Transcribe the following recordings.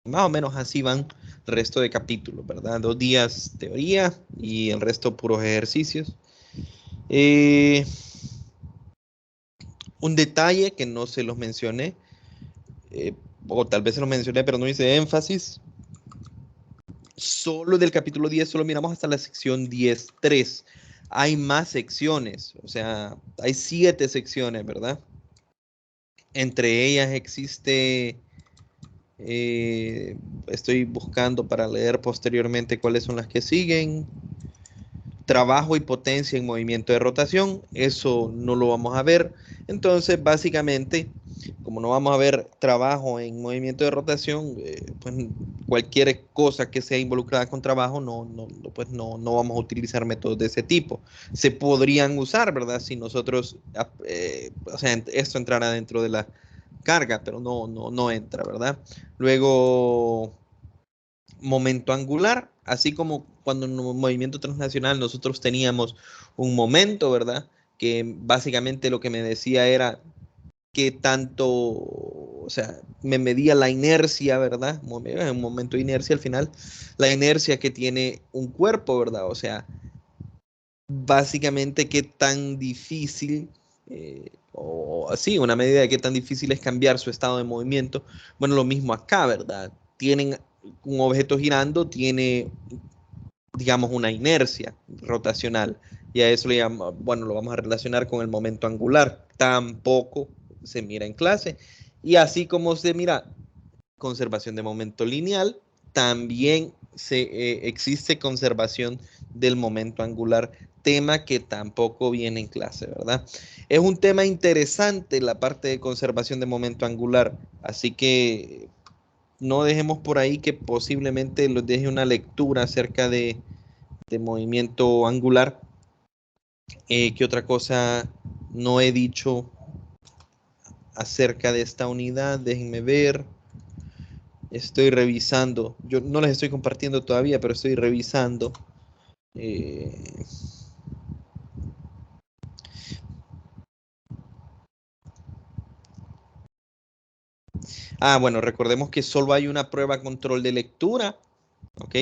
Más o menos así van el resto de capítulos, ¿verdad? 2 días teoría y el resto puros ejercicios. Un detalle que no se los mencioné, eh, o tal vez se los mencioné, pero no hice énfasis. Solo del capítulo 10, solo miramos hasta la sección 10.3. Hay más secciones, o sea, hay 7 secciones, ¿verdad? Entre ellas existe, estoy buscando para leer posteriormente cuáles son las que siguen. Trabajo y potencia en movimiento de rotación, eso no lo vamos a ver. Entonces, básicamente, como no vamos a ver trabajo en movimiento de rotación, pues cualquier cosa que sea involucrada con trabajo, pues no vamos a utilizar métodos de ese tipo. Se podrían usar, ¿verdad? Si nosotros, o sea, esto entrara dentro de la carga, pero no entra, ¿verdad? Luego, momento angular, así como cuando en un movimiento transnacional nosotros teníamos un momento, ¿verdad? Que básicamente lo que me decía era que tanto, o sea, me medía la inercia, ¿verdad? En un momento de inercia al final, la inercia que tiene un cuerpo, ¿verdad? O sea, básicamente qué tan difícil, o así, una medida de qué tan difícil es cambiar su estado de movimiento. Bueno, lo mismo acá, ¿verdad? Tienen un objeto girando, tiene, digamos, una inercia rotacional. Y a eso le llama, bueno, lo vamos a relacionar con el momento angular. Tampoco se mira en clase. Y así como se mira conservación de momento lineal, también existe conservación del momento angular, tema que tampoco viene en clase, ¿verdad? Es un tema interesante la parte de conservación de momento angular, así que no dejemos por ahí que posiblemente les deje una lectura acerca de movimiento angular. ¿Qué otra cosa no he dicho acerca de esta unidad? Déjenme ver. Estoy revisando. Yo no les estoy compartiendo todavía, pero estoy revisando. Eh, bueno, recordemos que solo hay una prueba control de lectura, ¿ok?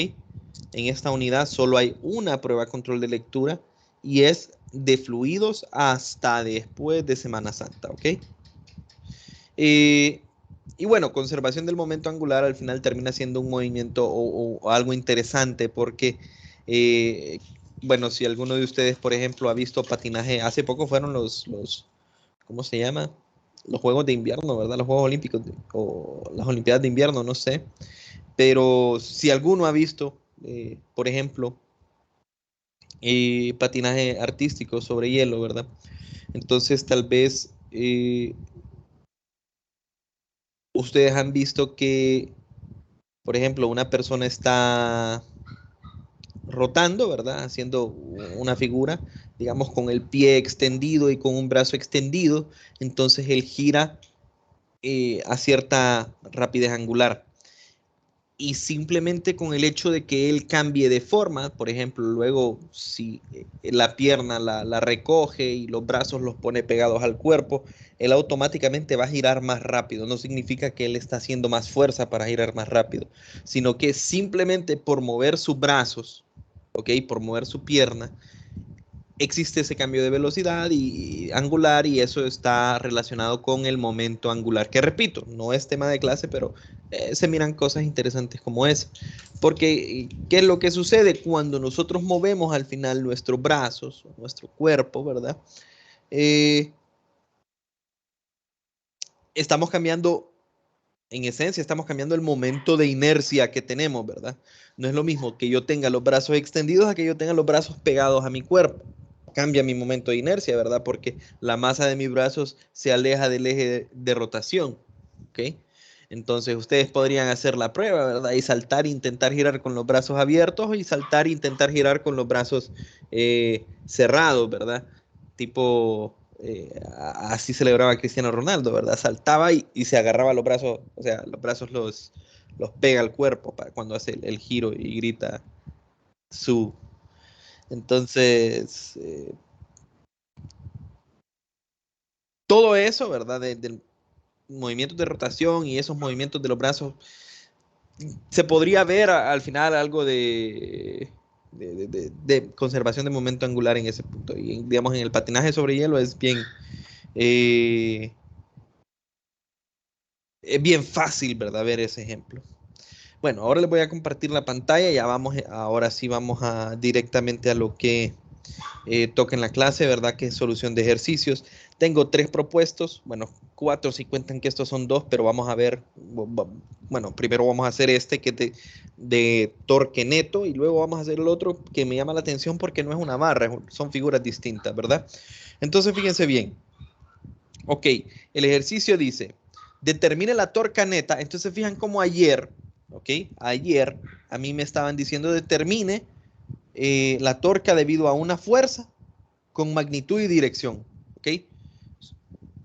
En esta unidad solo hay una prueba control de lectura y es de fluidos hasta después de Semana Santa, ¿ok? Y bueno, conservación del momento angular al final termina siendo un movimiento o algo interesante porque, eh, bueno, si alguno de ustedes, por ejemplo, ha visto patinaje, hace poco fueron ¿cómo se llama? Los Juegos de Invierno, ¿verdad? Los Juegos Olímpicos o las Olimpiadas de Invierno, no sé. Pero si alguno ha visto, por ejemplo, patinaje artístico sobre hielo, ¿verdad? Entonces tal vez ustedes han visto que, por ejemplo, una persona está rotando, ¿verdad? Haciendo una figura, digamos, con el pie extendido y con un brazo extendido, entonces él gira a cierta rapidez angular. Y simplemente con el hecho de que él cambie de forma, por ejemplo, luego si la pierna la recoge y los brazos los pone pegados al cuerpo, él automáticamente va a girar más rápido. No significa que él está haciendo más fuerza para girar más rápido, sino que simplemente por mover sus brazos, ¿ok? Por mover su pierna, existe ese cambio de velocidad y angular y eso está relacionado con el momento angular, que repito, no es tema de clase, pero se miran cosas interesantes como esa. Porque, ¿qué es lo que sucede cuando nosotros movemos al final nuestros brazos, nuestro cuerpo, ¿verdad? Eh, estamos cambiando, en esencia, estamos cambiando el momento de inercia que tenemos, ¿verdad? No es lo mismo que yo tenga los brazos extendidos a que yo tenga los brazos pegados a mi cuerpo. Cambia mi momento de inercia, ¿verdad? Porque la masa de mis brazos se aleja del eje de rotación, ¿ok? Entonces ustedes podrían hacer la prueba, ¿verdad? Y saltar e intentar girar con los brazos abiertos y saltar e intentar girar con los brazos cerrados, ¿verdad? Tipo, así celebraba Cristiano Ronaldo, ¿verdad? Saltaba y se agarraba los brazos, o sea, los brazos los pega al cuerpo para cuando hace el giro y grita su. Entonces, todo eso, ¿verdad? Del movimientos de rotación y esos movimientos de los brazos, Se podría ver al final algo de conservación de momento angular en ese punto. Y digamos, en el patinaje sobre hielo eh, es bien fácil, ¿verdad? Ver ese ejemplo. Bueno, ahora les voy a compartir la pantalla. Ya vamos, ahora sí vamos directamente a lo que toca en la clase, ¿verdad? Que es solución de ejercicios. Tengo 3 propuestos, bueno, 4 si cuentan que estos son 2, pero vamos a ver, bueno, primero vamos a hacer este que es de torque neto y luego vamos a hacer el otro que me llama la atención porque no es una barra, son figuras distintas, ¿verdad? Entonces, fíjense bien. Ok, el ejercicio dice, determine la torca neta. Entonces, fijan cómo ayer, ok, ayer a mí me estaban diciendo determine la torca debido a una fuerza con magnitud y dirección, ¿ok?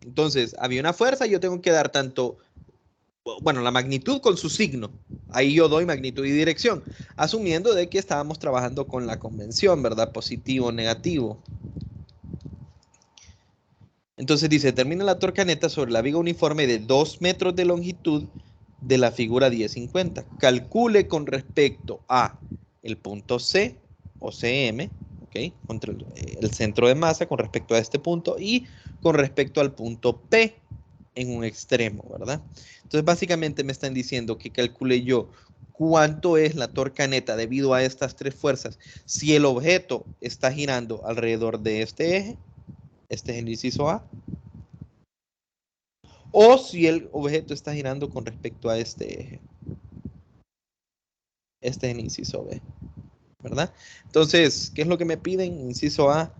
Entonces, había una fuerza, yo tengo que dar tanto, bueno, la magnitud con su signo. Ahí yo doy magnitud y dirección, asumiendo de que estábamos trabajando con la convención, ¿verdad? Positivo, negativo. Entonces dice, determina la torca neta sobre la viga uniforme de 2 metros de longitud de la figura 1050. Calcule con respecto a el punto C o CM, ¿ok? Contra el centro de masa con respecto a este punto y con respecto al punto P en un extremo, ¿verdad? Entonces básicamente me están diciendo que calcule yo cuánto es la torca neta debido a estas 3 fuerzas si el objeto está girando alrededor de este eje. Este es el inciso A. O si el objeto está girando con respecto a este eje. Este es el inciso B, ¿verdad? Entonces, ¿qué es lo que me piden? Inciso A,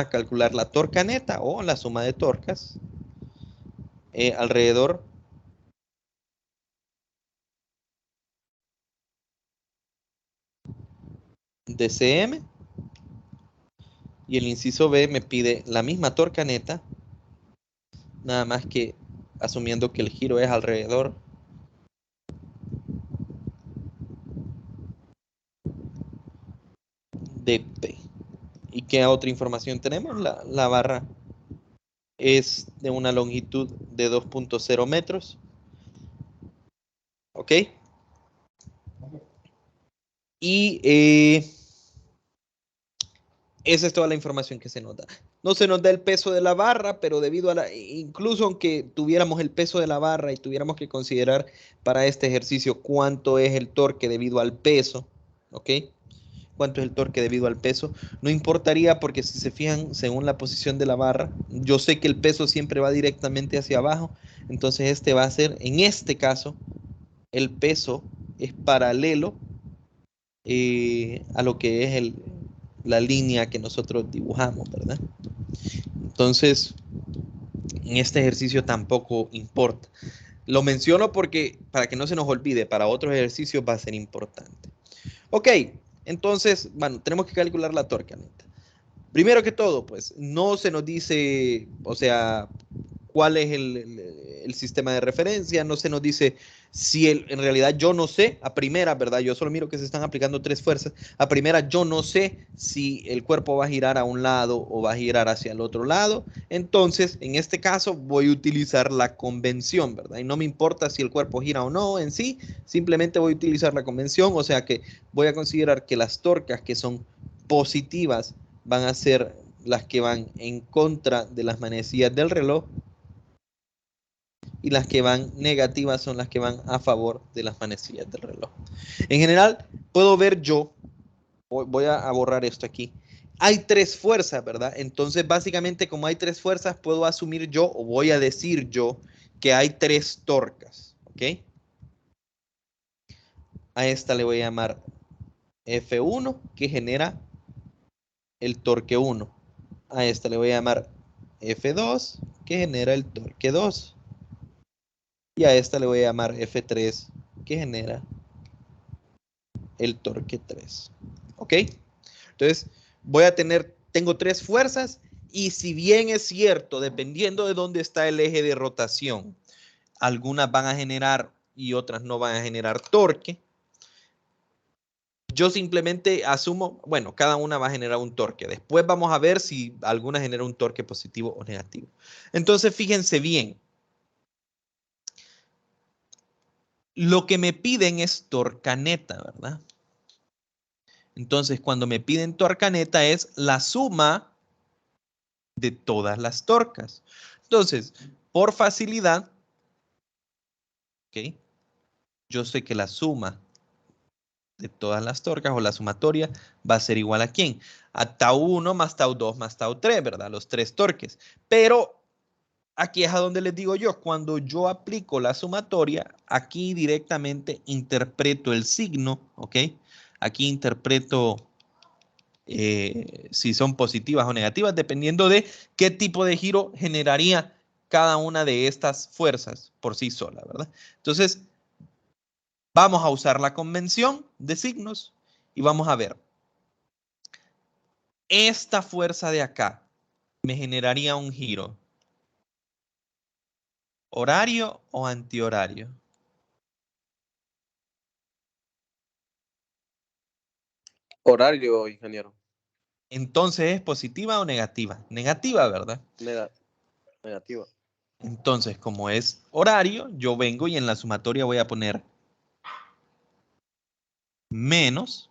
calcular la torca neta o la suma de torcas alrededor de CM. Y el inciso B me pide la misma torca neta, nada más que asumiendo que el giro es alrededor de P. ¿Y qué otra información tenemos? La barra es de una longitud de 2.0 metros. ¿Ok? Y esa es toda la información que se nos da. No se nos da el peso de la barra, pero debido a incluso aunque tuviéramos el peso de la barra y tuviéramos que considerar para este ejercicio cuánto es el torque debido al peso, ¿ok? Cuánto es el torque debido al peso, no importaría porque si se fijan según la posición de la barra, yo sé que el peso siempre va directamente hacia abajo, entonces este va a ser, en este caso, el peso es paralelo a lo que es la línea que nosotros dibujamos, ¿verdad? Entonces, en este ejercicio tampoco importa. Lo menciono porque para que no se nos olvide, para otros ejercicios va a ser importante. Ok, entonces, bueno, tenemos que calcular la torque neta. Primero que todo, pues, no se nos dice, o sea, cuál es el sistema de referencia, no se nos dice si en realidad yo no sé, a primera, ¿verdad? Yo solo miro que se están aplicando 3 fuerzas, a primera yo no sé si el cuerpo va a girar a un lado o va a girar hacia el otro lado, entonces en este caso voy a utilizar la convención, ¿verdad? Y no me importa si el cuerpo gira o no en sí, simplemente voy a utilizar la convención, o sea que voy a considerar que las torcas que son positivas van a ser las que van en contra de las manecillas del reloj y las que van negativas son las que van a favor de las manecillas del reloj. En general, puedo ver yo, voy a borrar esto aquí, hay 3 fuerzas, ¿verdad? Entonces, básicamente, como hay 3 fuerzas, puedo asumir yo, o voy a decir yo, que hay 3 torcas, ¿ok? A esta le voy a llamar F1, que genera el torque 1. A esta le voy a llamar F2, que genera el torque 2. Y a esta le voy a llamar F3, que genera el torque 3. ¿Ok? Entonces, tengo 3 fuerzas y si bien es cierto, dependiendo de dónde está el eje de rotación, algunas van a generar y otras no van a generar torque, yo simplemente asumo, bueno, cada una va a generar un torque. Después vamos a ver si alguna genera un torque positivo o negativo. Entonces, fíjense bien. Lo que me piden es torca neta, ¿verdad? Entonces, cuando me piden torca neta es la suma de todas las torcas. Entonces, por facilidad, ¿ok? Yo sé que la suma de todas las torcas o la sumatoria va a ser igual a ¿quién? A tau 1 más tau 2 más tau 3, ¿verdad? Los tres torques. Pero aquí es a donde les digo yo, cuando yo aplico la sumatoria, aquí directamente interpreto el signo, ¿ok? Aquí interpreto si son positivas o negativas, dependiendo de qué tipo de giro generaría cada una de estas fuerzas por sí sola, ¿verdad? Entonces, vamos a usar la convención de signos y vamos a ver. Esta fuerza de acá me generaría un giro. ¿Horario o antihorario? Horario, ingeniero. Entonces, ¿es positiva o negativa? Negativa, ¿verdad? Negativa. Entonces, como es horario, yo vengo y en la sumatoria voy a poner menos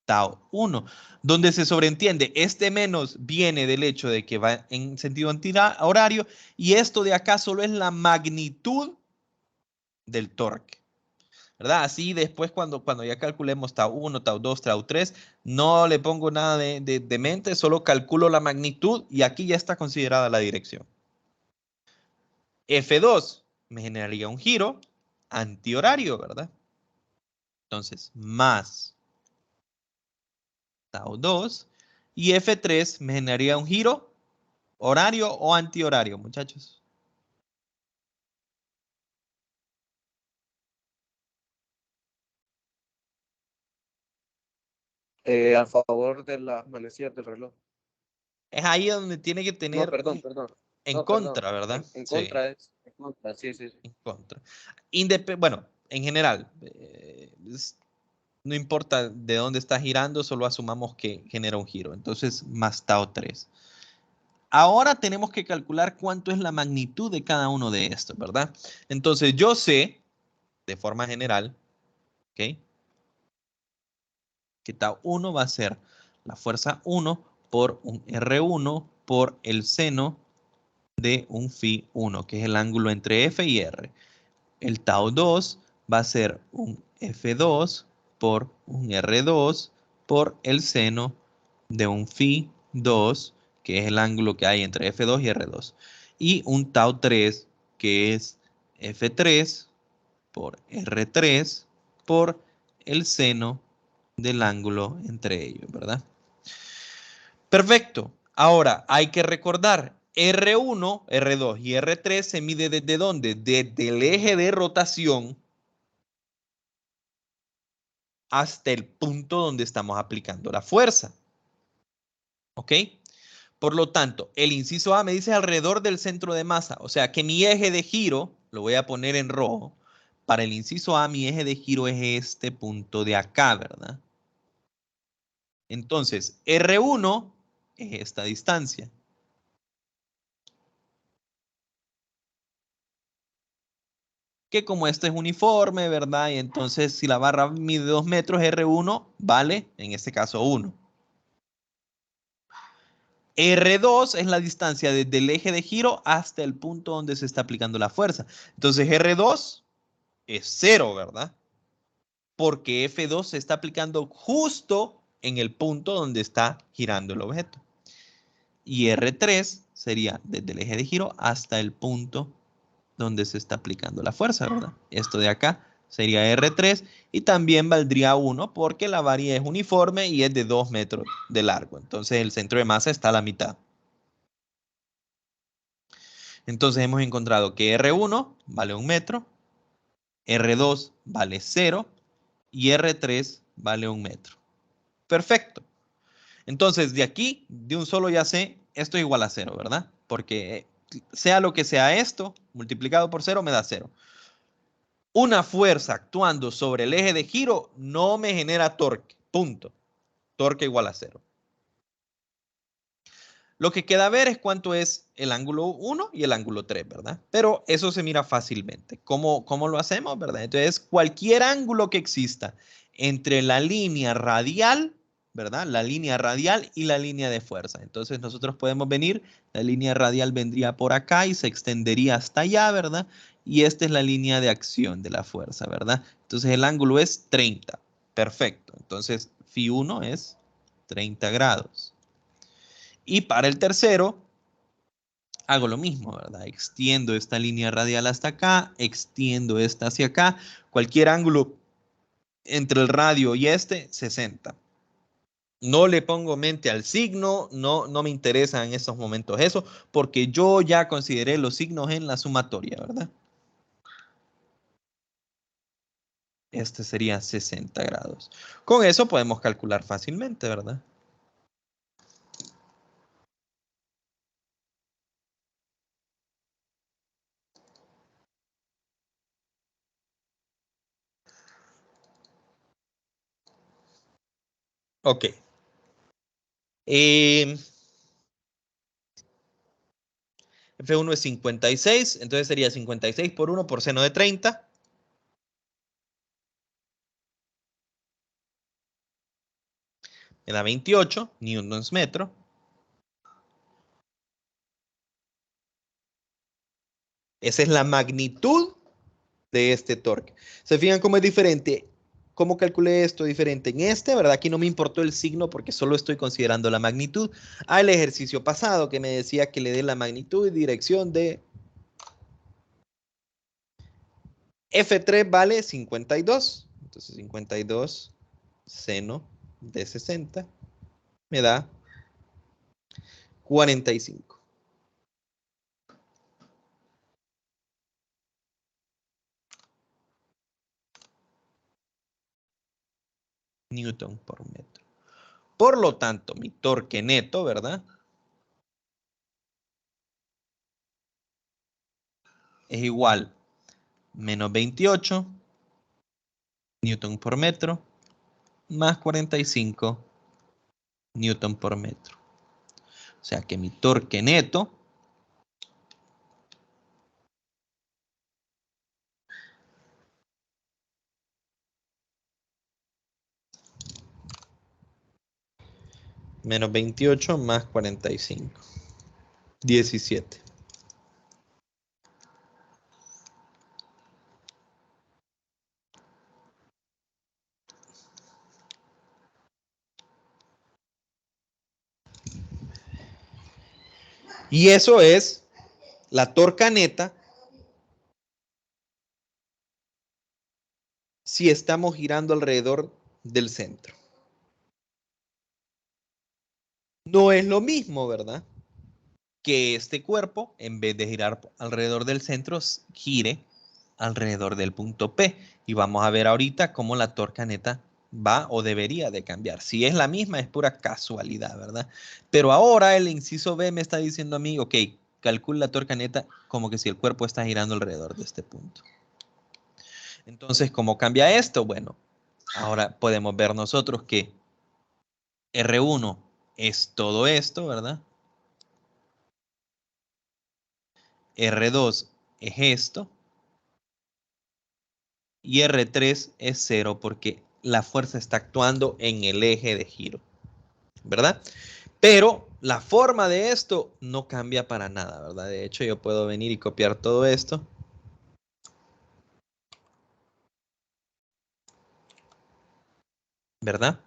tau 1, donde se sobreentiende, este menos viene del hecho de que va en sentido antihorario y esto de acá solo es la magnitud del torque, ¿verdad? Así después cuando ya calculemos tau 1, tau 2, tau 3, no le pongo nada de mente, solo calculo la magnitud y aquí ya está considerada la dirección. F2 me generaría un giro antihorario, ¿verdad? Entonces, más tau 2 y F3 me generaría un giro horario o antihorario, muchachos. A favor de las manecillas del reloj. Es ahí donde tiene que No, tener perdón, perdón. en No, perdón. contra, ¿verdad? En Sí, contra es. En contra, sí, sí, sí. en contra. Bueno, en general, no importa de dónde está girando, solo asumamos que genera un giro. Entonces, más tau 3. Ahora tenemos que calcular cuánto es la magnitud de cada uno de estos, ¿verdad? Entonces, yo sé, de forma general, ¿ok? Que tau 1 va a ser la fuerza 1 por un R1 por el seno de un phi 1, que es el ángulo entre F y R. El tau 2 va a ser un F2 por un R2 por el seno de un phi 2, que es el ángulo que hay entre F2 y R2. Y un tau 3, que es F3 por R3 por el seno del ángulo entre ellos, ¿verdad? Perfecto. Ahora hay que recordar, R1, R2 y R3 se mide desde dónde? Desde el eje de rotación hasta el punto donde estamos aplicando la fuerza. ¿Ok? Por lo tanto, el inciso A me dice alrededor del centro de masa. O sea que mi eje de giro, lo voy a poner en rojo. Para el inciso A, mi eje de giro es este punto de acá, ¿verdad? Entonces, R1 es esta distancia. Que como esto es uniforme, ¿verdad? Y entonces si la barra mide 2 metros, R1 vale, en este caso, 1. R2 es la distancia desde el eje de giro hasta el punto donde se está aplicando la fuerza. Entonces R2 es 0, ¿verdad? Porque F2 se está aplicando justo en el punto donde está girando el objeto. Y R3 sería desde el eje de giro hasta el punto donde se está aplicando la fuerza, ¿verdad? Esto de acá sería R3 y también valdría 1 porque la varía es uniforme y es de 2 metros de largo. Entonces el centro de masa está a la mitad. Entonces hemos encontrado que R1 vale 1 metro, R2 vale 0 y R3 vale 1 metro. Perfecto. Entonces de aquí, de un solo ya sé, esto es igual a 0, ¿verdad? Porque sea lo que sea esto, multiplicado por 0 me da 0. Una fuerza actuando sobre el eje de giro no me genera torque. Punto. Torque igual a 0. Lo que queda ver es cuánto es el ángulo 1 y el ángulo 3, ¿verdad? Pero eso se mira fácilmente. ¿Cómo lo hacemos, verdad? Entonces, cualquier ángulo que exista entre la línea radial, ¿verdad? La línea radial y la línea de fuerza. Entonces, nosotros podemos venir, la línea radial vendría por acá y se extendería hasta allá, ¿verdad? Y esta es la línea de acción de la fuerza, ¿verdad? Entonces, el ángulo es 30. Perfecto. Entonces, Φ1 es 30 grados. Y para el tercero, hago lo mismo, ¿verdad? Extiendo esta línea radial hasta acá, extiendo esta hacia acá. Cualquier ángulo entre el radio y este, 60. No le pongo mente al signo, no me interesa en estos momentos eso, porque yo ya consideré los signos en la sumatoria, ¿verdad? Este sería 60 grados. Con eso podemos calcular fácilmente, ¿verdad? Ok. F1 es 56, entonces sería 56 por 1 por seno de 30. Me da 28 newtons metro. Esa es la magnitud de este torque. ¿Se fijan cómo es diferente? ¿Cómo calculé esto diferente en este? ¿Verdad? Aquí no me importó el signo porque solo estoy considerando la magnitud. Al ejercicio pasado que me decía que le dé la magnitud y dirección de F3 vale 52. Entonces 52 seno de 60 me da 45. Newton por metro. Por lo tanto, mi torque neto, ¿verdad? Es igual menos 28 Newton por metro más 45 Newton por metro. O sea que mi torque neto menos 28 más 45. 17. Y eso es la torca neta si estamos girando alrededor del centro. No es lo mismo, ¿verdad? Que este cuerpo, en vez de girar alrededor del centro, gire alrededor del punto P. Y vamos a ver ahorita cómo la torca neta va o debería de cambiar. Si es la misma, es pura casualidad, ¿verdad? Pero ahora el inciso B me está diciendo a mí, ok, calcula la torca neta como que si el cuerpo está girando alrededor de este punto. Entonces, ¿cómo cambia esto? Bueno, ahora podemos ver nosotros que R1 es todo esto, ¿verdad? R2 es esto. Y R3 es 0 porque la fuerza está actuando en el eje de giro, ¿verdad? Pero la forma de esto no cambia para nada, ¿verdad? De hecho, yo puedo venir y copiar todo esto. ¿Verdad?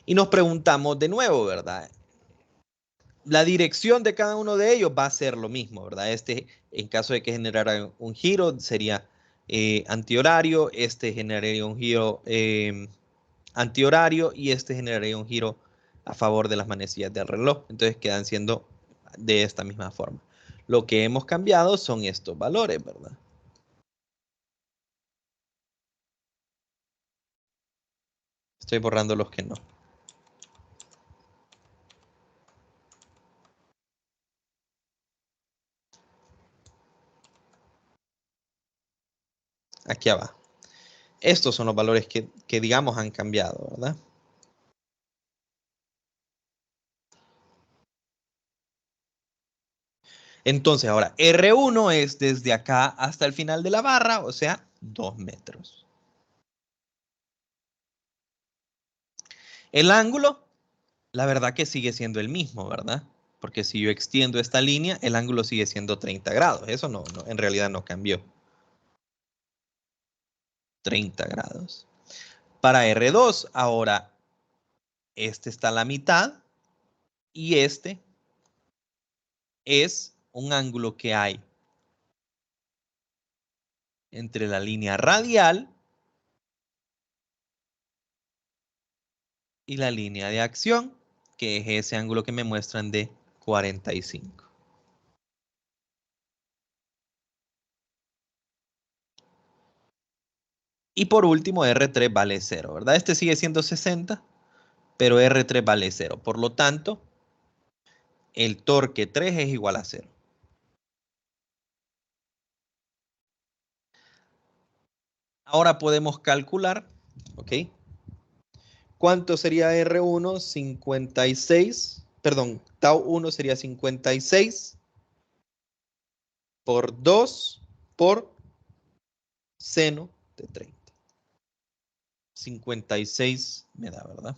Y nos preguntamos de nuevo, ¿verdad? La dirección de cada uno de ellos va a ser lo mismo, ¿verdad? Este, en caso de que generara un giro, sería antihorario. Este generaría un giro antihorario y este generaría un giro a favor de las manecillas del reloj. Entonces quedan siendo de esta misma forma. Lo que hemos cambiado son estos valores, ¿verdad? Estoy borrando los que no. Aquí abajo. Estos son los valores que digamos han cambiado, ¿verdad? Entonces, ahora, R1 es desde acá hasta el final de la barra, o sea, 2 metros. El ángulo, la verdad que sigue siendo el mismo, ¿verdad? Porque si yo extiendo esta línea, el ángulo sigue siendo 30 grados. Eso en realidad no cambió. 30 grados. Para R2, ahora, este está a la mitad y este es un ángulo que hay entre la línea radial y la línea de acción, que es ese ángulo que me muestran de 45. Y por último, R3 vale 0, ¿verdad? Este sigue siendo 60, pero R3 vale 0. Por lo tanto, el torque 3 es igual a 0. Ahora podemos calcular, ¿ok? ¿Cuánto sería R1? 56, perdón, tau 1 sería 56 por 2 por seno de 30. 56 me da, ¿verdad?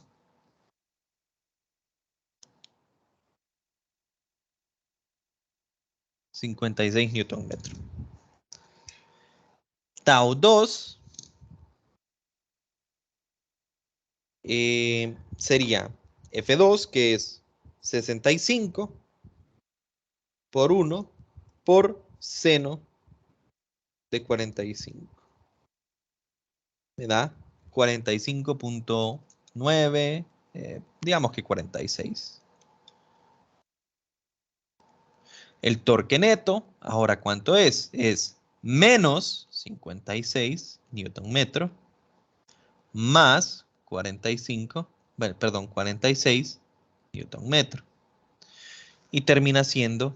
56 newton metro. Tau 2 sería F2, que es 65 por 1 por seno de 45. Me da 45.9, digamos que 46. El torque neto, ahora ¿cuánto es? Es menos 56 newton metro más 45, bueno, perdón, 46 newton metro. Y termina siendo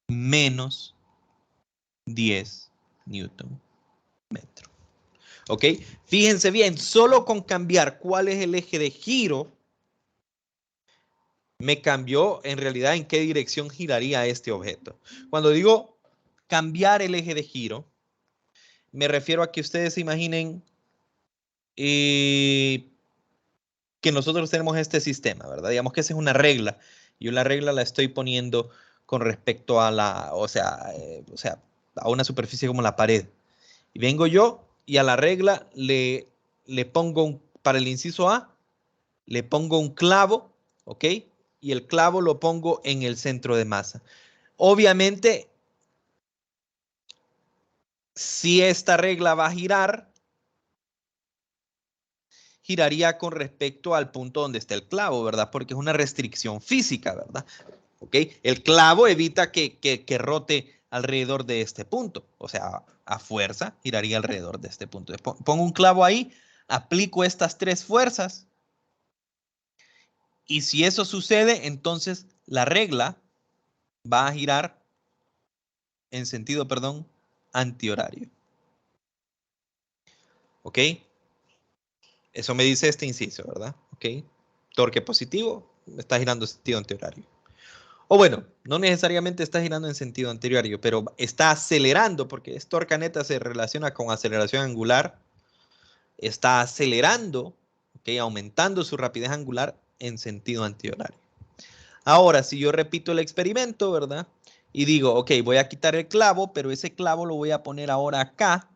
menos 10 newton metro. ¿Ok? Fíjense bien, solo con cambiar cuál es el eje de giro, me cambió en realidad en qué dirección giraría este objeto. Cuando digo cambiar el eje de giro, me refiero a que ustedes se imaginen que nosotros tenemos este sistema, ¿verdad? Digamos que esa es una regla. Yo la regla la estoy poniendo con respecto a o sea, a una superficie como la pared. Y vengo yo y a la regla le pongo, para el inciso A, le pongo un clavo, ¿ok? Y el clavo lo pongo en el centro de masa. Obviamente, si esta regla va a girar, giraría con respecto al punto donde está el clavo, ¿verdad? Porque es una restricción física, ¿verdad? ¿Ok? El clavo evita que rote alrededor de este punto. O sea, a fuerza giraría alrededor de este punto. Pongo un clavo ahí, aplico estas 3 fuerzas. Y si eso sucede, entonces la regla va a girar en sentido, perdón, antihorario. ¿Ok? Eso me dice este inciso, ¿verdad? ¿Ok? Torque positivo está girando en sentido antihorario. O bueno, no necesariamente está girando en sentido antihorario, pero está acelerando, porque torque neta se relaciona con aceleración angular. Está acelerando, ¿ok? Aumentando su rapidez angular en sentido antihorario. Ahora, si yo repito el experimento, ¿verdad? Y digo, ok, voy a quitar el clavo, pero ese clavo lo voy a poner ahora acá.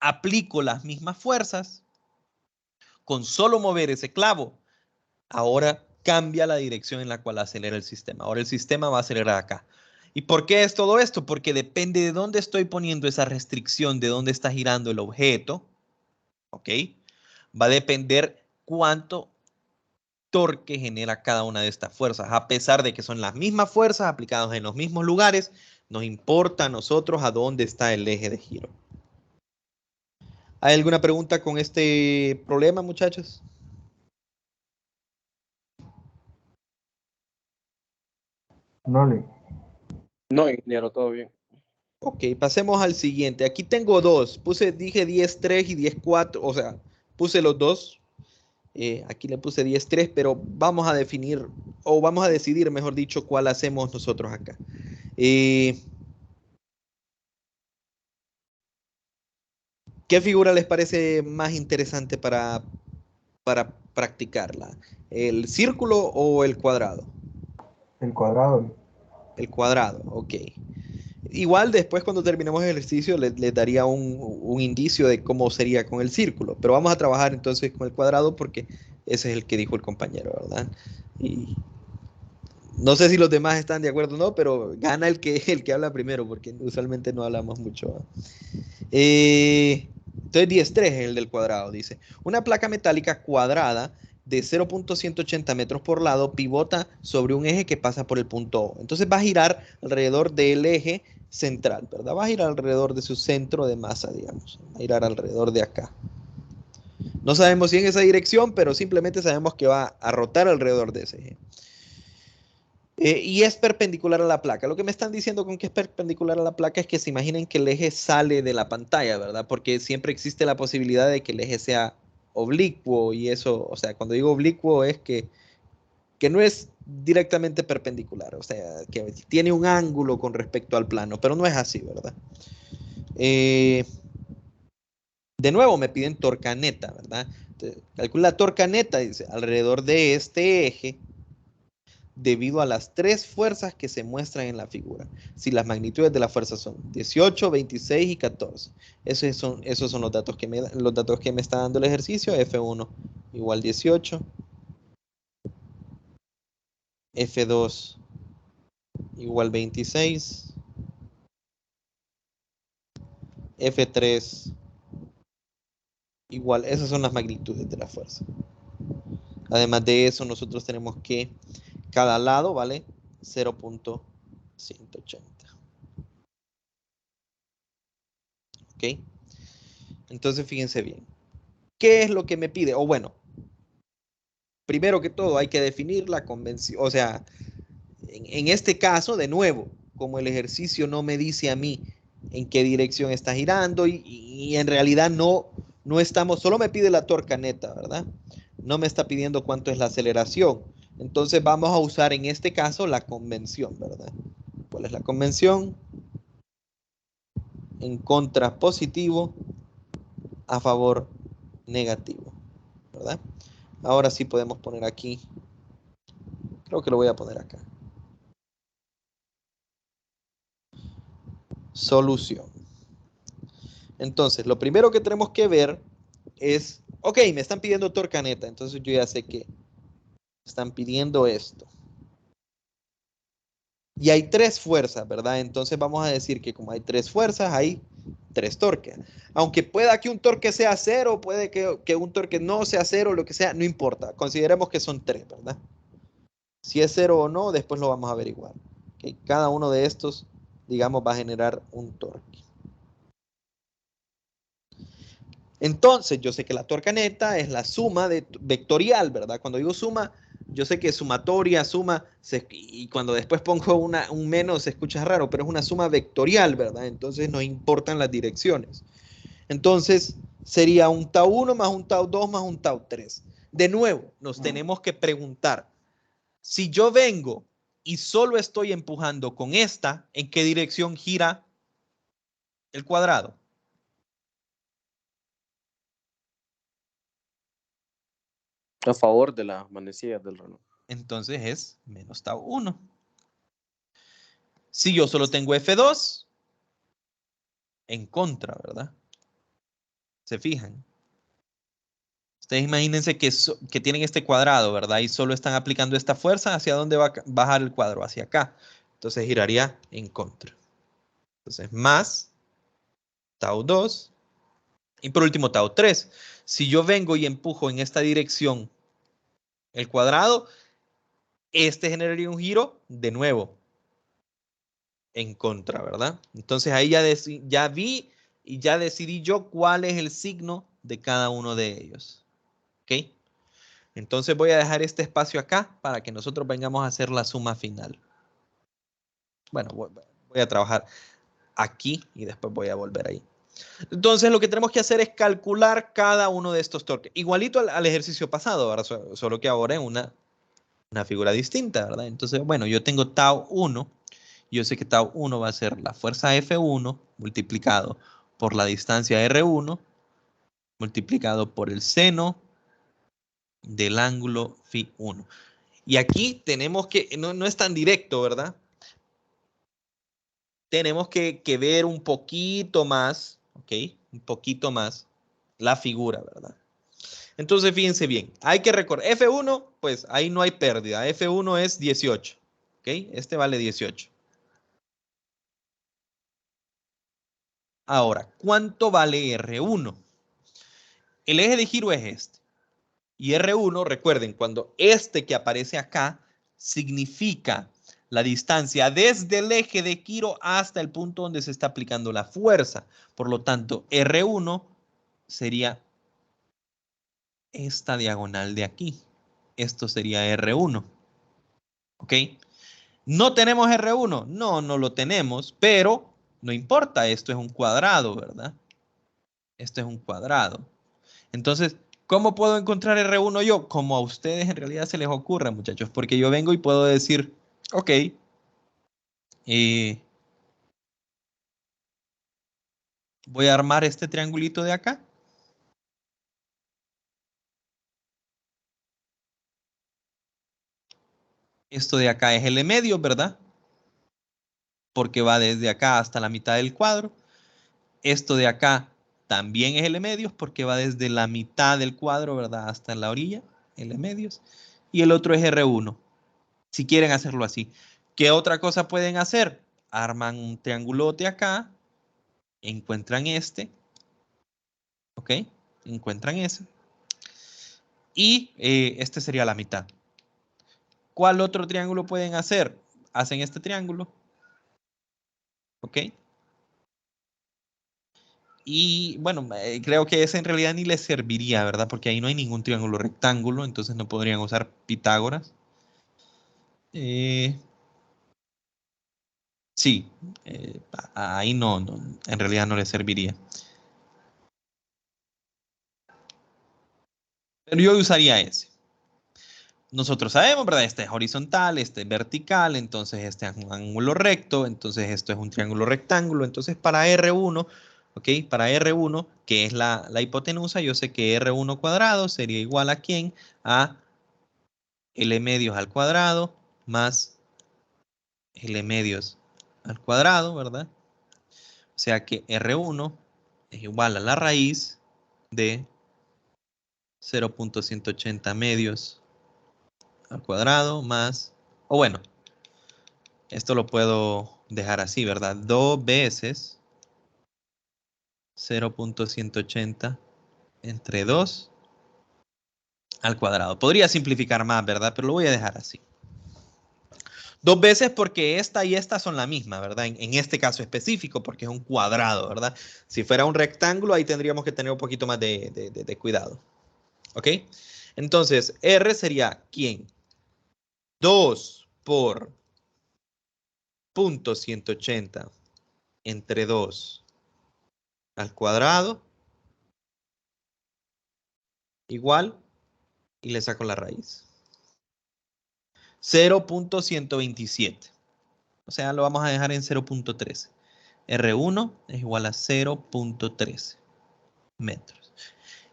Aplico las mismas fuerzas. Con solo mover ese clavo, ahora cambia la dirección en la cual acelera el sistema. Ahora el sistema va a acelerar acá. ¿Y por qué es todo esto? Porque depende de dónde estoy poniendo esa restricción, de dónde está girando el objeto, ¿ok? Va a depender cuánto torque genera cada una de estas fuerzas. A pesar de que son las mismas fuerzas aplicadas en los mismos lugares, nos importa a nosotros a dónde está el eje de giro. ¿Hay alguna pregunta con este problema, muchachos? No, le. No, ingeniero, todo bien. Ok, pasemos al siguiente. Aquí tengo dos. Dije 10.3 y 10.4, o sea, puse los dos. Aquí le puse 10,3, pero vamos a definir, o vamos a decidir, mejor dicho, cuál hacemos nosotros acá. ¿Qué figura les parece más interesante para practicarla? ¿El círculo o el cuadrado? El cuadrado. El cuadrado, ok. Igual después cuando terminemos el ejercicio les daría un indicio de cómo sería con el círculo, pero vamos a trabajar entonces con el cuadrado porque ese es el que dijo el compañero, ¿verdad? Y no sé si los demás están de acuerdo o no, pero gana el que habla primero porque usualmente no hablamos mucho. Entonces 10,3 es el del cuadrado, dice. Una placa metálica cuadrada de 0.180 metros por lado pivota sobre un eje que pasa por el punto O. Entonces va a girar alrededor del eje central, ¿verdad? Va a girar alrededor de su centro de masa, digamos. Va a girar alrededor de acá. No sabemos si en esa dirección, pero simplemente sabemos que va a rotar alrededor de ese eje. Y es perpendicular a la placa. Lo que me están diciendo con que es perpendicular a la placa es que se imaginen que el eje sale de la pantalla, ¿verdad? Porque siempre existe la posibilidad de que el eje sea oblicuo y eso, o sea, cuando digo oblicuo es que no es directamente perpendicular, o sea, que tiene un ángulo con respecto al plano, pero no es así, ¿verdad? De nuevo me piden torca neta, ¿verdad? Entonces, calcula la torca neta, dice, alrededor de este eje, debido a las tres fuerzas que se muestran en la figura. Si las magnitudes de las fuerzas son 18, 26 y 14. Esos son los datos que me está dando el ejercicio. F1 igual 18. F2 igual 26. F3 igual. Esas son las magnitudes de la fuerza. Además de eso, nosotros tenemos que cada lado vale 0.180. ¿Ok? Entonces, fíjense bien. ¿Qué es lo que me pide? O bueno, primero que todo hay que definir la convención. O sea, en este caso, de nuevo, como el ejercicio no me dice a mí en qué dirección está girando y en realidad no estamos, solo me pide la torca neta, ¿verdad? No me está pidiendo cuánto es la aceleración. Entonces vamos a usar en este caso la convención, ¿verdad? ¿Cuál es la convención? En contra positivo, a favor negativo, ¿verdad? Ahora sí podemos poner aquí, creo que lo voy a poner acá. Solución. Entonces, lo primero que tenemos que ver es, ok, me están pidiendo torca neta, entonces yo ya sé que están pidiendo esto. Y hay tres fuerzas, ¿verdad? Entonces vamos a decir que como hay tres fuerzas, hay tres torques. Aunque pueda que un torque sea cero, puede que un torque no sea cero, lo que sea, no importa. Consideremos que son tres, ¿verdad? Si es cero o no, después lo vamos a averiguar. ¿Okay? Cada uno de estos, digamos, va a generar un torque. Entonces, yo sé que la torca neta es la suma vectorial, ¿verdad? Cuando digo suma, yo sé que sumatoria, suma, y cuando después pongo un menos se escucha raro, pero es una suma vectorial, ¿verdad? Entonces no importan las direcciones. Entonces, sería un tau 1 más un tau 2 más un tau 3. De nuevo, nos tenemos que preguntar, si yo vengo y solo estoy empujando con esta, ¿en qué dirección gira el cuadrado? A favor de las manecillas del reloj. Entonces es menos tau 1. Si yo solo tengo F2, en contra, ¿verdad? ¿Se fijan? Ustedes imagínense que tienen este cuadrado, ¿verdad? Y solo están aplicando esta fuerza. ¿Hacia dónde va a bajar el cuadro? Hacia acá. Entonces giraría en contra. Entonces más tau 2 y por último tau 3. Si yo vengo y empujo en esta dirección el cuadrado, este generaría un giro de nuevo en contra, ¿verdad? Entonces ahí ya vi y ya decidí yo cuál es el signo de cada uno de ellos. ¿Ok? Entonces voy a dejar este espacio acá para que nosotros vengamos a hacer la suma final. Bueno, voy a trabajar aquí y después voy a volver ahí. Entonces lo que tenemos que hacer es calcular cada uno de estos torques. Igualito al ejercicio pasado, ¿verdad? Solo que ahora en una figura distinta, ¿verdad? Entonces, bueno, yo tengo tau 1. Yo sé que tau 1 va a ser la fuerza F1 multiplicado por la distancia R1 multiplicado por el seno del ángulo phi 1. Y aquí tenemos que, no es tan directo, ¿verdad? Tenemos que ver un poquito más, ¿ok? Un poquito más la figura, ¿verdad? Entonces, fíjense bien, hay que recordar, F1, pues ahí no hay pérdida, F1 es 18, ¿ok? Este vale 18. Ahora, ¿cuánto vale R1? El eje de giro es este. Y R1, recuerden, cuando este que aparece acá significa la distancia desde el eje de giro hasta el punto donde se está aplicando la fuerza. Por lo tanto, R1 sería esta diagonal de aquí. Esto sería R1. ¿Ok? ¿No tenemos R1? No, no lo tenemos, pero no importa, esto es un cuadrado, ¿verdad? Esto es un cuadrado. Entonces, ¿cómo puedo encontrar R1 yo? Como a ustedes en realidad se les ocurra, muchachos, porque yo vengo y puedo decir, ok, voy a armar este triangulito de acá. Esto de acá es L medio, ¿verdad? Porque va desde acá hasta la mitad del cuadro. Esto de acá también es L medios porque va desde la mitad del cuadro, ¿verdad? Hasta la orilla, L medios. Y el otro es R1, si quieren hacerlo así. ¿Qué otra cosa pueden hacer? Arman un triangulote acá, encuentran este, ¿ok? Encuentran ese. Y este sería la mitad. ¿Cuál otro triángulo pueden hacer? Hacen este triángulo, ¿ok? Y bueno, creo que ese en realidad ni les serviría, ¿verdad? Porque ahí no hay ningún triángulo rectángulo, entonces no podrían usar Pitágoras. Eh, sí, ahí no, en realidad no les serviría. Pero yo usaría ese. Nosotros sabemos, ¿verdad? Este es horizontal, este es vertical, entonces este es un ángulo recto, entonces esto es un triángulo rectángulo. Entonces para R1, ¿ok? Para R1, que es la hipotenusa, yo sé que R1 cuadrado sería igual a ¿quién? A L medios al cuadrado más L medios al cuadrado, ¿verdad? O sea que R1 es igual a la raíz de 0.180 medios al cuadrado más, o bueno, esto lo puedo dejar así, ¿verdad? 2 veces 0.180 entre 2 al cuadrado. Podría simplificar más, ¿verdad? Pero lo voy a dejar así. 2 veces porque esta y esta son la misma, ¿verdad? En este caso específico, porque es un cuadrado, ¿verdad? Si fuera un rectángulo, ahí tendríamos que tener un poquito más de cuidado. ¿Ok? Entonces, R sería ¿quién? 2 por 0.180 entre 2 al cuadrado igual, y le saco la raíz. 0.127. O sea, lo vamos a dejar en 0.13. R1 es igual a 0.13 metros.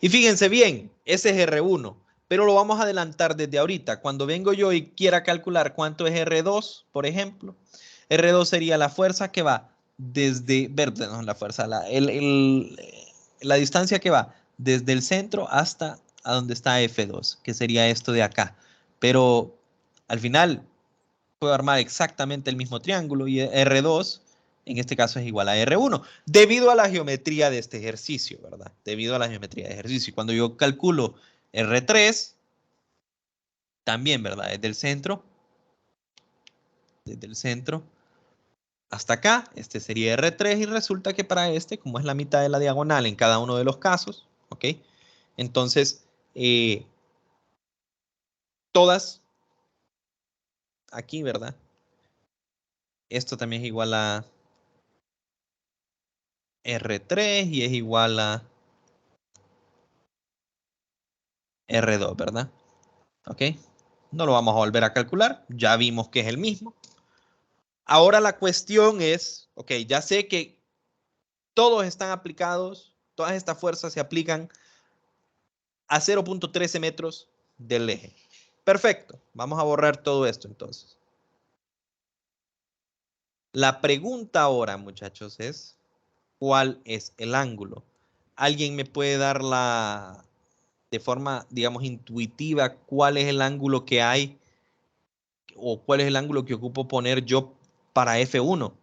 Y fíjense bien, ese es R1, pero lo vamos a adelantar desde ahorita. Cuando vengo yo y quiera calcular cuánto es R2, por ejemplo, R2 sería la fuerza que va desde, perdón, la fuerza, la distancia que va desde el centro hasta a donde está F2, que sería esto de acá. Pero al final puedo armar exactamente el mismo triángulo y R2 en este caso es igual a R1, debido a la geometría de este ejercicio, ¿verdad? Debido a la geometría de ejercicio. Y cuando yo calculo R3, también, ¿verdad? Desde el centro hasta acá, este sería R3 y resulta que para este, como es la mitad de la diagonal en cada uno de los casos, ¿ok? Entonces, todas aquí, ¿verdad? Esto también es igual a R3 y es igual a R2, ¿verdad? ¿Ok? No lo vamos a volver a calcular. Ya vimos que es el mismo. Ahora la cuestión es, ok, ya sé que todos están aplicados, todas estas fuerzas se aplican a 0.13 metros del eje. Perfecto. Vamos a borrar todo esto entonces. La pregunta ahora, muchachos, es ¿cuál es el ángulo? ¿Alguien me puede dar de forma, digamos, intuitiva, cuál es el ángulo que hay o cuál es el ángulo que ocupo poner yo para F1?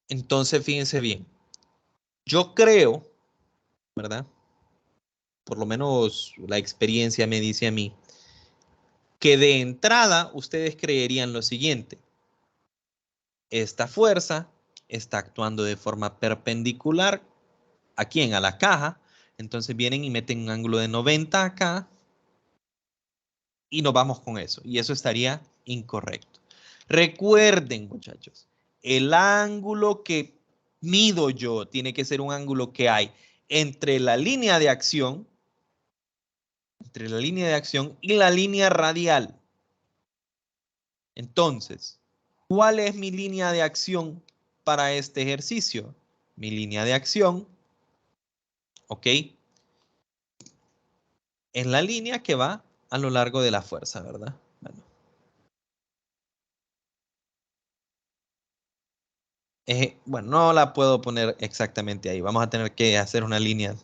Entonces, fíjense bien. Yo creo, ¿verdad? Por lo menos la experiencia me dice a mí, que de entrada ustedes creerían lo siguiente. Esta fuerza está actuando de forma perpendicular ¿a quién? A la caja. Entonces vienen y meten un ángulo de 90 acá y nos vamos con eso. Y eso estaría incorrecto. Recuerden, muchachos, el ángulo que mido yo tiene que ser un ángulo que hay entre la línea de acción, y la línea radial. Entonces, ¿cuál es mi línea de acción para este ejercicio? Mi línea de acción, ¿ok? Es la línea que va a lo largo de la fuerza, ¿verdad? Bueno, bueno, no la puedo poner exactamente ahí. Vamos a tener que hacer una línea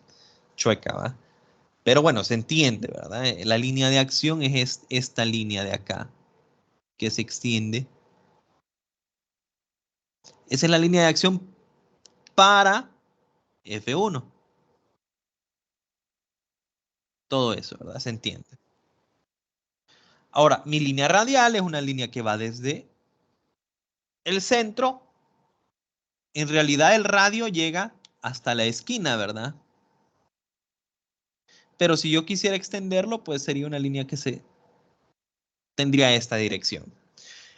chueca, ¿va? Pero bueno, se entiende, ¿verdad? La línea de acción es esta línea de acá, que se extiende. Esa es la línea de acción para F1. Todo eso, ¿verdad? Se entiende. Ahora, mi línea radial es una línea que va desde el centro. En realidad el radio llega hasta la esquina, ¿verdad? Pero si yo quisiera extenderlo, pues sería una línea que tendría esta dirección.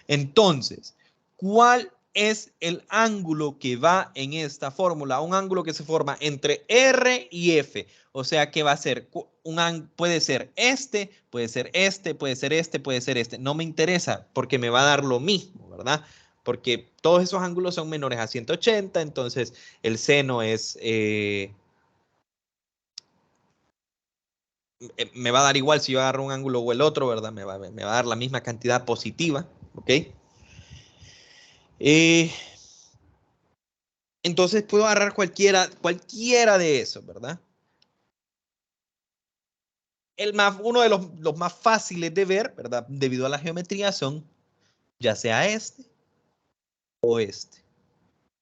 Entonces, ¿cuál es el ángulo que va en esta fórmula? Un ángulo que se forma entre R y F. O sea que va a ser, puede ser este, puede ser este, puede ser este, puede ser este. No me interesa porque me va a dar lo mismo, ¿verdad? Porque todos esos ángulos son menores a 180, entonces el seno es... me va a dar igual si yo agarro un ángulo o el otro, ¿verdad? Me va a dar la misma cantidad positiva, ¿ok? Eh, entonces puedo agarrar cualquiera de esos, ¿verdad? Uno de los más fáciles de ver, ¿verdad? Debido a la geometría son ya sea este o este.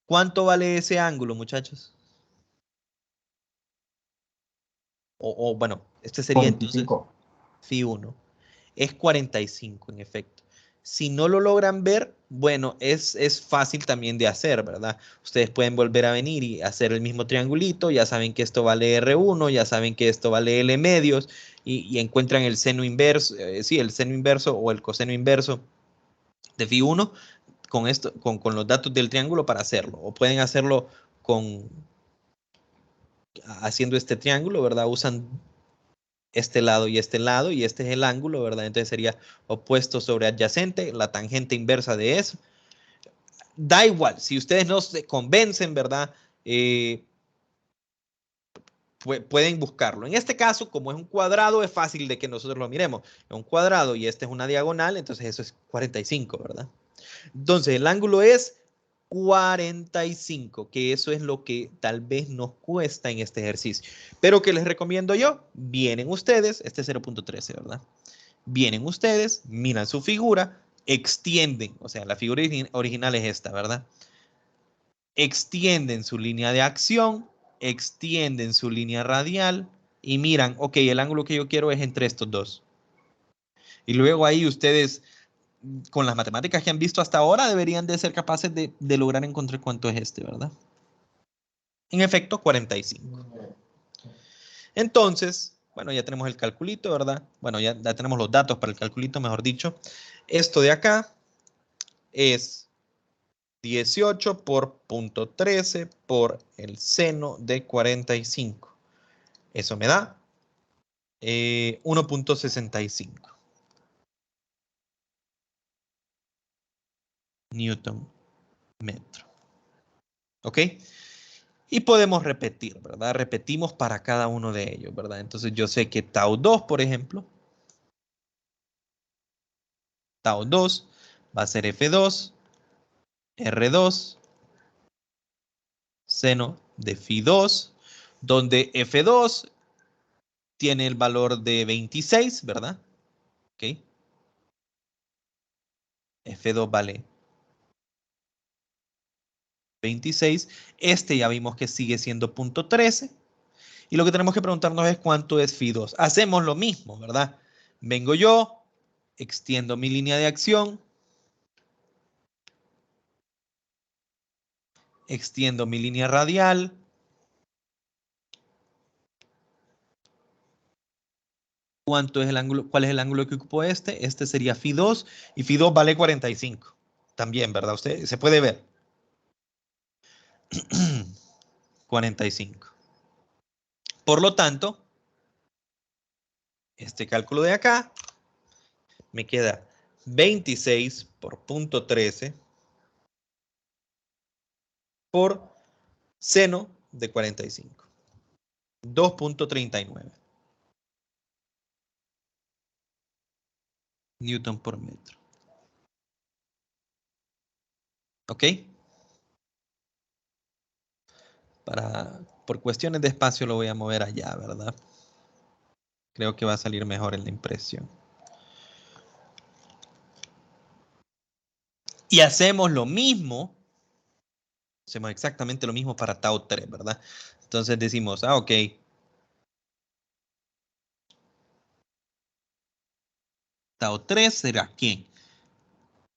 ¿Cuánto vale ese ángulo, muchachos? Bueno, este sería entonces 45. Φ1. Es 45 en efecto. Si no lo logran ver, bueno, es fácil también de hacer, ¿verdad? Ustedes pueden volver a venir y hacer el mismo triangulito, ya saben que esto vale R1, ya saben que esto vale L medios, y encuentran el seno inverso, sí, el seno inverso o el coseno inverso de Φ1 con, con los datos del triángulo para hacerlo, o pueden hacerlo haciendo este triángulo, ¿verdad? Usan este lado, y este es el ángulo, ¿verdad? Entonces sería opuesto sobre adyacente, la tangente inversa de eso. Da igual, si ustedes no se convencen, ¿verdad? Pueden buscarlo. En este caso, como es un cuadrado, es fácil de que nosotros lo miremos. Es un cuadrado y este es una diagonal, entonces eso es 45, ¿verdad? Entonces el ángulo es 45, que eso es lo que tal vez nos cuesta en este ejercicio. Pero ¿qué les recomiendo yo? Vienen ustedes, este es 0.13, ¿verdad? Vienen ustedes, miran su figura, extienden, o sea, la figura original es esta, ¿verdad? Extienden su línea de acción, extienden su línea radial y miran, ok, el ángulo que yo quiero es entre estos dos. Y luego ahí ustedes, con las matemáticas que han visto hasta ahora, deberían de ser capaces de lograr encontrar cuánto es este, ¿verdad? En efecto, 45. Entonces, bueno, ya tenemos el calculito, ¿verdad? Bueno, ya tenemos los datos para el calculito, mejor dicho. Esto de acá es 18 por 0.13 por el seno de 45. Eso me da 1.65 Newton metro. ¿Ok? Y podemos repetir, ¿verdad? Repetimos para cada uno de ellos, ¿verdad? Entonces yo sé que tau 2, por ejemplo, tau 2 va a ser F2, R2, seno de phi 2, donde F2 tiene el valor de 26, ¿verdad? ¿Ok? F2 vale 26. Este ya vimos que sigue siendo 0.13. Y lo que tenemos que preguntarnos es cuánto es phi 2. Hacemos lo mismo, ¿verdad? Vengo yo, extiendo mi línea de acción, extiendo mi línea radial. ¿Cuánto es el ángulo? ¿Cuál es el ángulo que ocupó este? Este sería phi 2 y phi 2 vale 45. También, ¿verdad? Usted se puede ver. 45. Por lo tanto, este cálculo de acá me queda 26 por 0.13 por seno de 45. 2.39 Newton por metro. ¿Ok? Por cuestiones de espacio lo voy a mover allá, ¿verdad? Creo que va a salir mejor en la impresión. Y hacemos lo mismo. Hacemos exactamente lo mismo para tau 3, ¿verdad? Entonces decimos, ok. Tau 3 será ¿quién?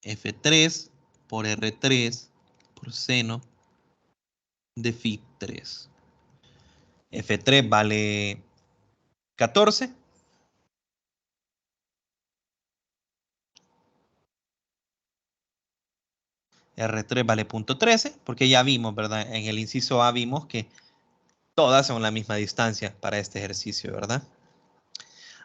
F3 por R3 por seno de phi 3. F3 vale 14. R3 vale 0.13, porque ya vimos, ¿verdad? En el inciso A vimos que todas son la misma distancia para este ejercicio, ¿verdad?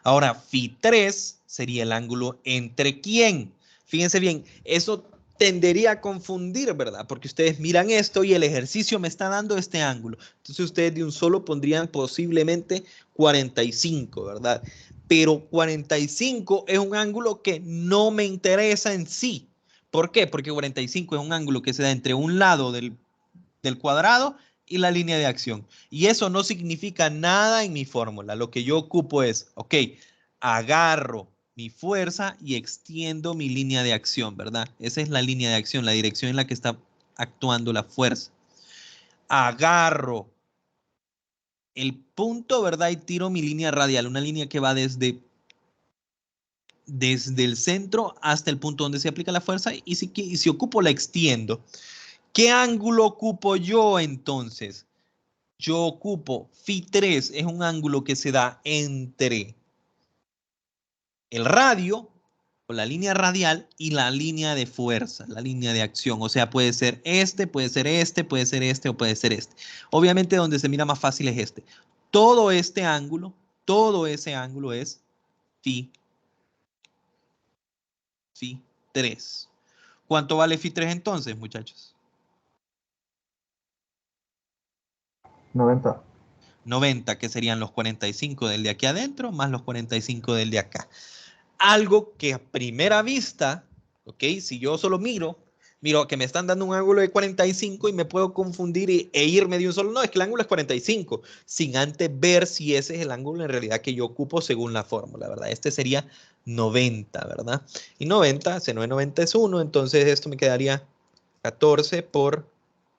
Ahora, phi 3 sería el ángulo entre quién. Fíjense bien, eso tendería a confundir, ¿verdad? Porque ustedes miran esto y el ejercicio me está dando este ángulo. Entonces ustedes de un solo pondrían posiblemente 45, ¿verdad? Pero 45 es un ángulo que no me interesa en sí. ¿Por qué? Porque 45 es un ángulo que se da entre un lado del cuadrado y la línea de acción. Y eso no significa nada en mi fórmula. Lo que yo ocupo es, ok, agarro mi fuerza y extiendo mi línea de acción, ¿verdad? Esa es la línea de acción, la dirección en la que está actuando la fuerza. Agarro el punto, ¿verdad? Y tiro mi línea radial, una línea que va desde el centro hasta el punto donde se aplica la fuerza y si ocupo la extiendo. ¿Qué ángulo ocupo yo entonces? Yo ocupo phi 3, es un ángulo que se da entre el radio, o la línea radial, y la línea de fuerza, la línea de acción. O sea, puede ser este, puede ser este, puede ser este o puede ser este. Obviamente donde se mira más fácil es este. Todo este ángulo, todo ese ángulo es phi 3. ¿Cuánto vale phi 3 entonces, muchachos? 90. 90, que serían los 45 del de aquí adentro más los 45 del de acá. Algo que a primera vista, ok, si yo solo miro que me están dando un ángulo de 45 y me puedo confundir e irme de un solo, no, es que el ángulo es 45, sin antes ver si ese es el ángulo en realidad que yo ocupo según la fórmula, ¿verdad? Este sería 90, ¿verdad? Y 90, seno de 90 es 1, entonces esto me quedaría 14 por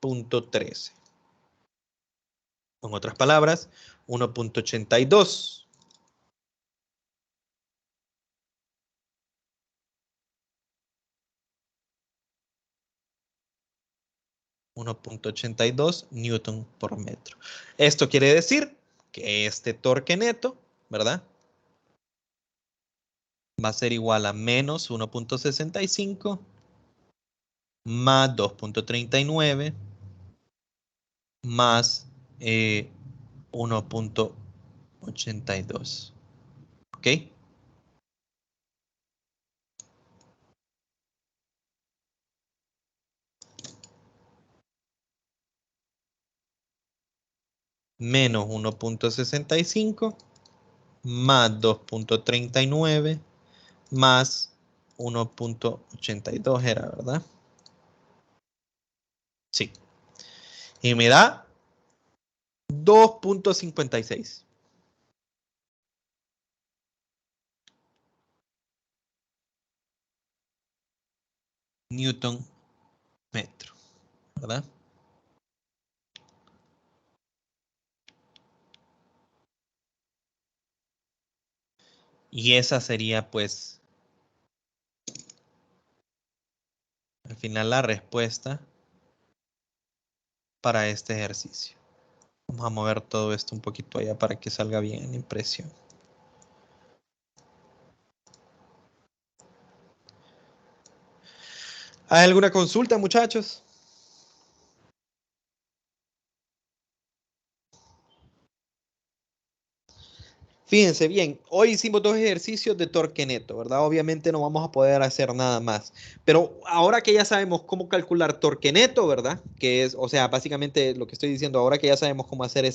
0.13. En otras palabras, 1.82. 1.82 newton por metro. Esto quiere decir que este torque neto, ¿verdad? Va a ser igual a menos 1.65 más 2.39 más 1.82. ¿Ok? Menos 1.65 más 2.39 más 1.82 era, ¿verdad? Sí. Y me da 2.56. Newton metro, ¿verdad? Y esa sería, pues, al final la respuesta para este ejercicio. Vamos a mover todo esto un poquito allá para que salga bien en impresión. ¿Hay alguna consulta, muchachos? Fíjense bien, hoy hicimos 2 ejercicios de torque neto, ¿verdad? Obviamente no vamos a poder hacer nada más. Pero ahora que ya sabemos cómo calcular torque neto, ¿verdad? Que es, o sea, básicamente lo que estoy diciendo, ahora que ya sabemos cómo hacer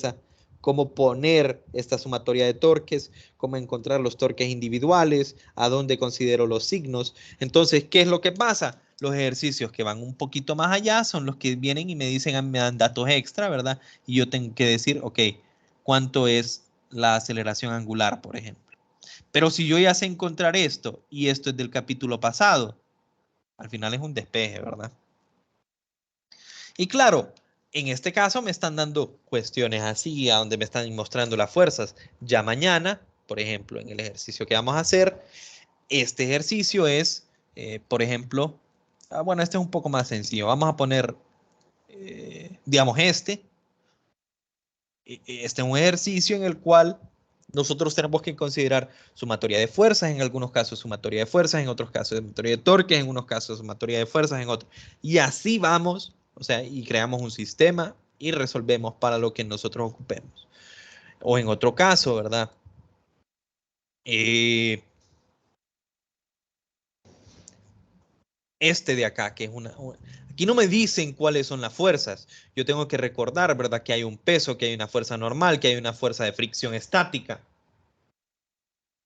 cómo poner esta sumatoria de torques, cómo encontrar los torques individuales, a dónde considero los signos. Entonces, ¿qué es lo que pasa? Los ejercicios que van un poquito más allá son los que vienen y me dicen, me dan datos extra, ¿verdad? Y yo tengo que decir, ok, ¿cuánto es la aceleración angular, por ejemplo? Pero si yo ya sé encontrar esto y esto es del capítulo pasado, al final es un despeje, ¿verdad? Y claro, en este caso me están dando cuestiones así, a donde me están mostrando las fuerzas. Ya mañana, por ejemplo, en el ejercicio que vamos a hacer, este ejercicio es, por ejemplo, bueno, este es un poco más sencillo. Vamos a poner, digamos, este es un ejercicio en el cual nosotros tenemos que considerar sumatoria de fuerzas, en algunos casos sumatoria de fuerzas, en otros casos sumatoria de torques, en unos casos sumatoria de fuerzas, en otros. Y así vamos, o sea, y creamos un sistema y resolvemos para lo que nosotros ocupemos. O en otro caso, ¿verdad? Este de acá, que es aquí no me dicen cuáles son las fuerzas. Yo tengo que recordar, ¿verdad? Que hay un peso, que hay una fuerza normal, que hay una fuerza de fricción estática.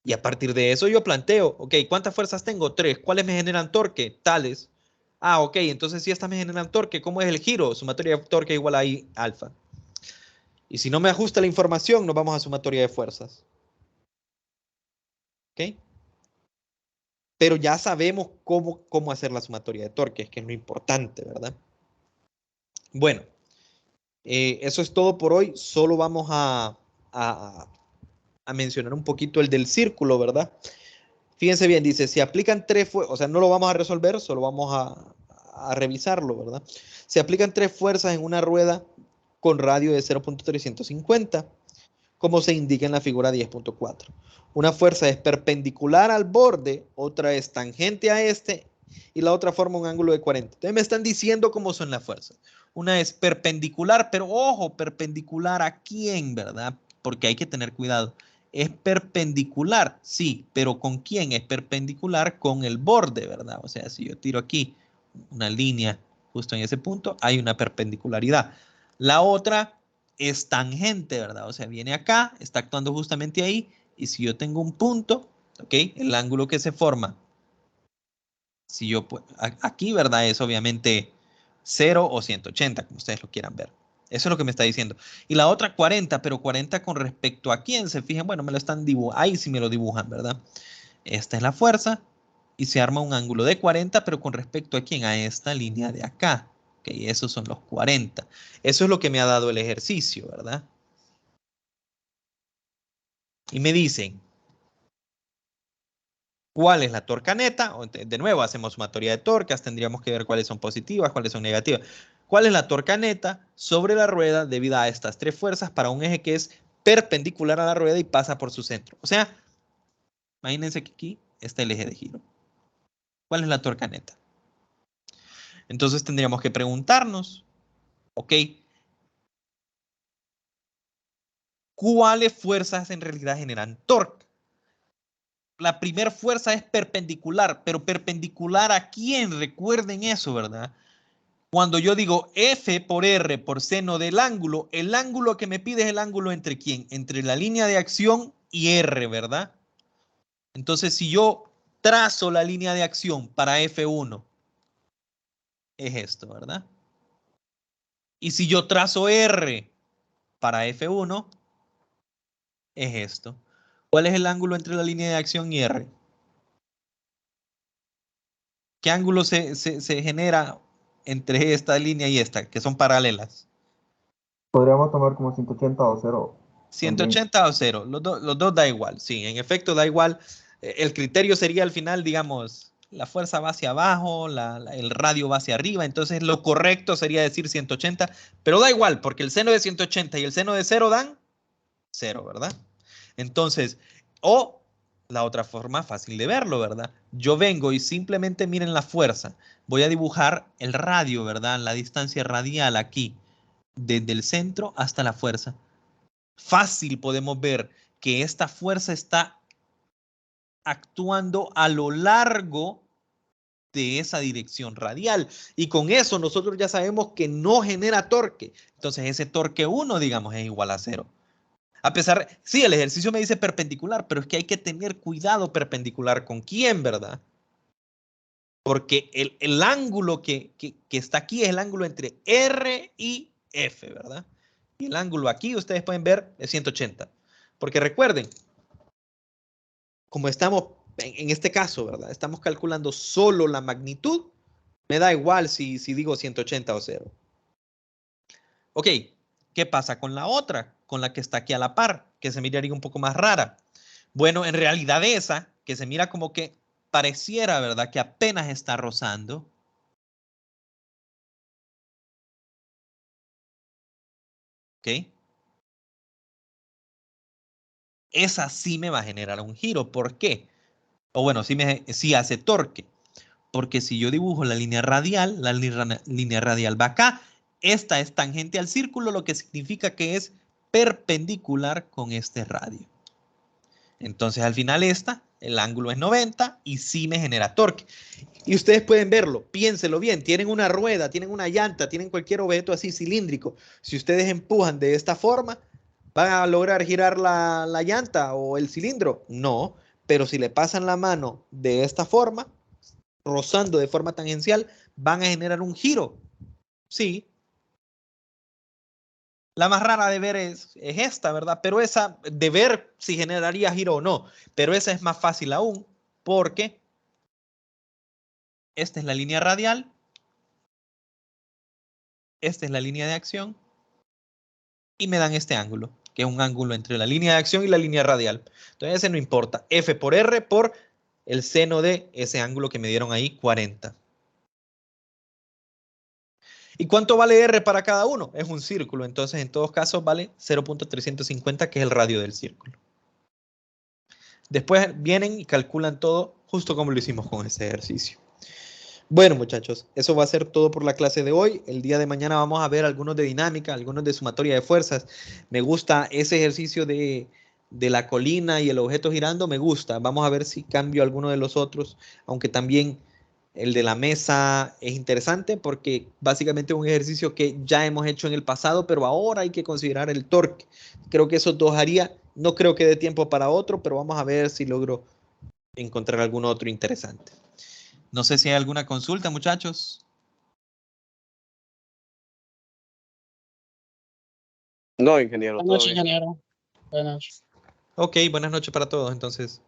Y a partir de eso yo planteo, ok, ¿cuántas fuerzas tengo? 3. ¿Cuáles me generan torque? Tales. Ah, ok, entonces si estas me generan torque, ¿cómo es el giro? Sumatoria de torque igual a I alfa. Y si no me ajusta la información, nos vamos a sumatoria de fuerzas. ¿Ok? Pero ya sabemos cómo hacer la sumatoria de torque, que es lo importante, ¿verdad? Bueno, eso es todo por hoy. Solo vamos a mencionar un poquito el del círculo, ¿verdad? Fíjense bien, dice, si aplican o sea, no lo vamos a resolver, solo vamos a revisarlo, ¿verdad? Se aplican 3 fuerzas en una rueda con radio de 0.350, como se indica en la figura 10.4. Una fuerza es perpendicular al borde, otra es tangente a este, y la otra forma un ángulo de 40. Entonces me están diciendo cómo son las fuerzas. Una es perpendicular, pero ojo, perpendicular a quién, ¿verdad? Porque hay que tener cuidado. Es perpendicular, sí, pero ¿con quién? Es perpendicular con el borde, ¿verdad? O sea, si yo tiro aquí una línea justo en ese punto, hay una perpendicularidad. La otra es tangente, ¿verdad? O sea, viene acá, está actuando justamente ahí, y si yo tengo un punto, ¿ok? El ángulo que se forma, si yo, aquí, ¿verdad? Es obviamente 0 o 180, como ustedes lo quieran ver. Eso es lo que me está diciendo. Y la otra 40, pero 40 con respecto a quién, se fijan, bueno, me lo están dibujando, ahí sí me lo dibujan, ¿verdad? Esta es la fuerza y se arma un ángulo de 40, pero con respecto a quién, a esta línea de acá. Ok, esos son los 40. Eso es lo que me ha dado el ejercicio, ¿verdad? Y me dicen, ¿cuál es la torca neta? De nuevo, hacemos sumatoria de torcas, tendríamos que ver cuáles son positivas, cuáles son negativas. ¿Cuál es la torca neta sobre la rueda debido a estas tres fuerzas para un eje que es perpendicular a la rueda y pasa por su centro? O sea, imagínense que aquí está el eje de giro. ¿Cuál es la torca neta? Entonces tendríamos que preguntarnos, ok, ¿cuáles fuerzas en realidad generan torque? La primera fuerza es perpendicular, pero ¿perpendicular a quién? Recuerden eso, ¿verdad? Cuando yo digo F por R por seno del ángulo, el ángulo que me pide es el ángulo entre quién? Entre la línea de acción y R, ¿verdad? Entonces, si yo trazo la línea de acción para F1, es esto, ¿verdad? Y si yo trazo R para F1, es esto. ¿Cuál es el ángulo entre la línea de acción y R? ¿Qué ángulo se genera entre esta línea y esta, que son paralelas? Podríamos tomar como 180 o 0 también. 180 o 0, los dos da igual, sí, en efecto da igual. El criterio sería al final, digamos, la fuerza va hacia abajo, el radio va hacia arriba, entonces lo correcto sería decir 180, pero da igual, porque el seno de 180 y el seno de 0 dan 0, ¿verdad? Entonces, o la otra forma fácil de verlo, ¿verdad? Yo vengo y simplemente miren la fuerza, voy a dibujar el radio, ¿verdad? La distancia radial aquí, desde el centro hasta la fuerza. Fácil podemos ver que esta fuerza está actuando a lo largo de esa dirección radial. Y con eso nosotros ya sabemos que no genera torque. Entonces ese torque 1, digamos, es igual a 0. A pesar, sí, el ejercicio me dice perpendicular, pero es que hay que tener cuidado perpendicular con quién, ¿verdad? Porque el ángulo que está aquí es el ángulo entre R y F, ¿verdad? Y el ángulo aquí, ustedes pueden ver, es 180. Porque recuerden, como estamos en este caso, ¿verdad? Estamos calculando solo la magnitud, me da igual si digo 180 o 0. Ok, ¿qué pasa con la otra? Con la que está aquí a la par, que se miraría un poco más rara. Bueno, en realidad esa, que se mira como que pareciera, ¿verdad? Que apenas está rozando. ¿Ok? Esa sí me va a generar un giro. ¿Por qué? O bueno, sí hace torque. Porque si yo dibujo la línea radial va acá. Esta es tangente al círculo, lo que significa que es perpendicular con este radio. Entonces al final el ángulo es 90 y sí me genera torque. Y ustedes pueden verlo, piénselo bien, tienen una rueda, tienen una llanta, tienen cualquier objeto así cilíndrico. Si ustedes empujan de esta forma, ¿van a lograr girar la llanta o el cilindro? No, pero si le pasan la mano de esta forma, rozando de forma tangencial, van a generar un giro. Sí. La más rara de ver es esta, ¿verdad? Pero esa, de ver si generaría giro o no. Pero esa es más fácil aún, porque esta es la línea radial, esta es la línea de acción, y me dan este ángulo, que es un ángulo entre la línea de acción y la línea radial. Entonces ese no importa. F por R por el seno de ese ángulo que me dieron ahí, 40. ¿Y cuánto vale R para cada uno? Es un círculo, entonces en todos casos vale 0.350, que es el radio del círculo. Después vienen y calculan todo justo como lo hicimos con este ejercicio. Bueno, muchachos, eso va a ser todo por la clase de hoy. El día de mañana vamos a ver algunos de dinámica, algunos de sumatoria de fuerzas. Me gusta ese ejercicio de la colina y el objeto girando, me gusta. Vamos a ver si cambio alguno de los otros, aunque también el de la mesa es interesante porque básicamente es un ejercicio que ya hemos hecho en el pasado, pero ahora hay que considerar el torque. Creo que esos dos haría. No creo que dé tiempo para otro, pero vamos a ver si logro encontrar algún otro interesante. No sé si hay alguna consulta, muchachos. No, ingeniero, Buenas todo noches, bien. ingeniero. Buenas noches. Ok, buenas noches para todos, entonces.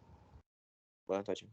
Buenas noches.